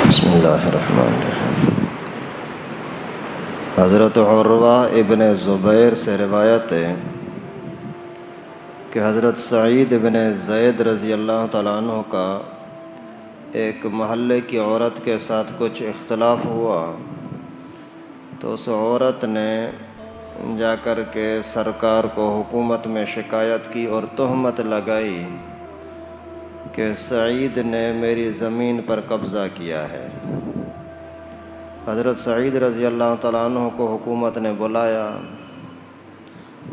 بسم اللہ الرحمن الرحیم۔ حضرت عروہ ابن زبیر سے روایت ہے کہ حضرت سعید ابن زید رضی اللہ تعالیٰ عنہ کا ایک محلے کی عورت کے ساتھ کچھ اختلاف ہوا تو اس عورت نے جا کر کے سرکار کو حکومت میں شکایت کی اور تہمت لگائی کہ سعید نے میری زمین پر قبضہ کیا ہے۔ حضرت سعید رضی اللہ تعالیٰ عنہ کو حکومت نے بلایا،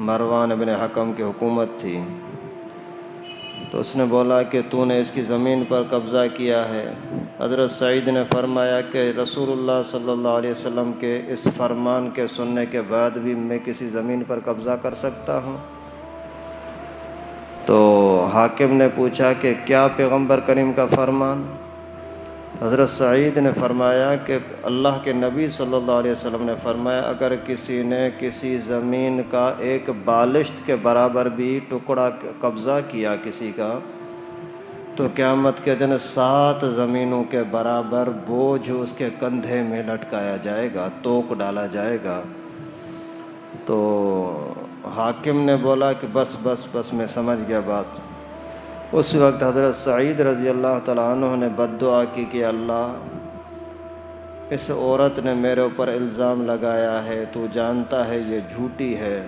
مروان بن حکم کی حکومت تھی، تو اس نے بولا کہ تو نے اس کی زمین پر قبضہ کیا ہے۔ حضرت سعید نے فرمایا کہ رسول اللہ صلی اللہ علیہ وسلم کے اس فرمان کے سننے کے بعد بھی میں کسی زمین پر قبضہ کر سکتا ہوں؟ تو حاکم نے پوچھا کہ کیا پیغمبر کریم کا فرمان؟ حضرت سعید نے فرمایا کہ اللہ کے نبی صلی اللہ علیہ وسلم نے فرمایا اگر کسی نے کسی زمین کا ایک بالشت کے برابر بھی ٹکڑا قبضہ کیا کسی کا تو قیامت کے دن 7 زمینوں کے برابر بوجھ اس کے کندھے میں لٹکایا جائے گا، توق ڈالا جائے گا۔ تو حاکم نے بولا کہ بس میں سمجھ گیا بات۔ اس وقت حضرت سعید رضی اللہ تعالیٰ عنہ نے بد دعا کی کہ اللہ اس عورت نے میرے اوپر الزام لگایا ہے، تو جانتا ہے یہ جھوٹی ہے،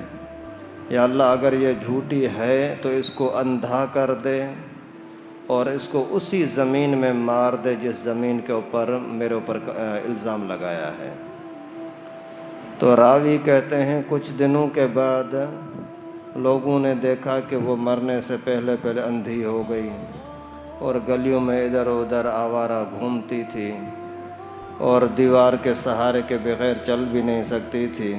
یا اللہ اگر یہ جھوٹی ہے تو اس کو اندھا کر دے اور اس کو اسی زمین میں مار دے جس زمین کے اوپر میرے اوپر الزام لگایا ہے۔ تو راوی کہتے ہیں کچھ دنوں کے بعد لوگوں نے دیکھا کہ وہ مرنے سے پہلے اندھی ہو گئی اور گلیوں میں ادھر ادھر آوارہ گھومتی تھی اور دیوار کے سہارے کے بغیر چل بھی نہیں سکتی تھی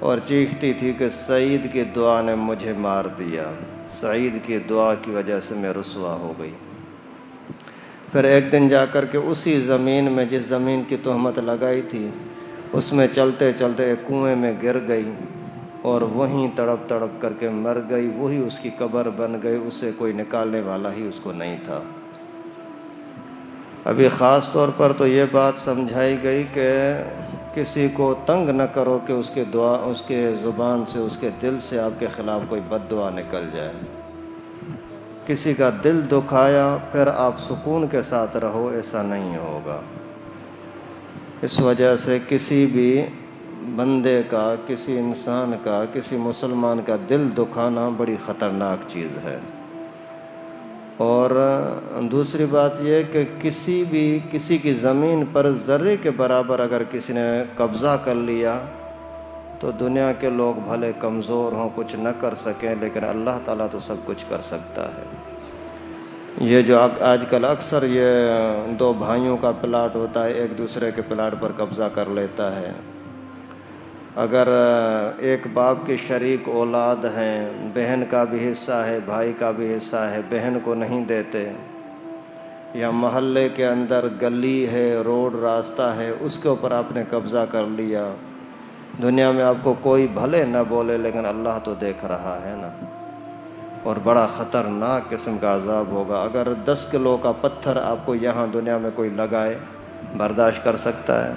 اور چیختی تھی کہ سعید کی دعا نے مجھے مار دیا، سعید کی دعا کی وجہ سے میں رسوا ہو گئی۔ پھر ایک دن جا کر کے اسی زمین میں جس زمین کی تہمت لگائی تھی اس میں چلتے چلتے ایک کنویں میں گر گئی اور وہیں تڑپ تڑپ کر کے مر گئی، وہی اس کی قبر بن گئی، اسے کوئی نکالنے والا ہی اس کو نہیں تھا۔ ابھی خاص طور پر تو یہ بات سمجھائی گئی کہ کسی کو تنگ نہ کرو کہ اس کے زبان سے اس کے دل سے آپ کے خلاف کوئی بد دعا نکل جائے۔ کسی کا دل دکھایا پھر آپ سکون کے ساتھ رہو، ایسا نہیں ہوگا۔ اس وجہ سے کسی بھی بندے کا، کسی انسان کا، کسی مسلمان کا دل دکھانا بڑی خطرناک چیز ہے۔ اور دوسری بات یہ کہ کسی کی زمین پر ذرے کے برابر اگر کسی نے قبضہ کر لیا تو دنیا کے لوگ بھلے کمزور ہوں، کچھ نہ کر سکیں، لیکن اللہ تعالیٰ تو سب کچھ کر سکتا ہے۔ یہ جو آج کل اکثر یہ 2 بھائیوں کا پلاٹ ہوتا ہے، ایک دوسرے کے پلاٹ پر قبضہ کر لیتا ہے۔ اگر ایک باپ کی شریک اولاد ہیں، بہن کا بھی حصہ ہے، بھائی کا بھی حصہ ہے، بہن کو نہیں دیتے، یا محلے کے اندر گلی ہے، روڈ راستہ ہے، اس کے اوپر آپ نے قبضہ کر لیا، دنیا میں آپ کو کوئی بھلے نہ بولے لیکن اللہ تو دیکھ رہا ہے نا، اور بڑا خطرناک قسم کا عذاب ہوگا۔ اگر 10 کلو کا پتھر آپ کو یہاں دنیا میں کوئی لگائے، برداشت کر سکتا ہے؟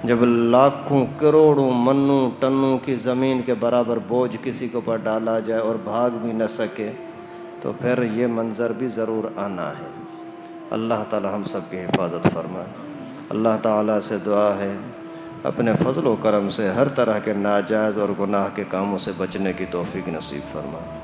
جب لاکھوں کروڑوں منوں ٹنوں کی زمین کے برابر بوجھ کسی کے اوپر ڈالا جائے اور بھاگ بھی نہ سکے تو پھر یہ منظر بھی ضرور آنا ہے۔ اللہ تعالی ہم سب کی حفاظت فرمائے۔ اللہ تعالیٰ سے دعا ہے اپنے فضل و کرم سے ہر طرح کے ناجائز اور گناہ کے کاموں سے بچنے کی توفیق نصیب فرمائے۔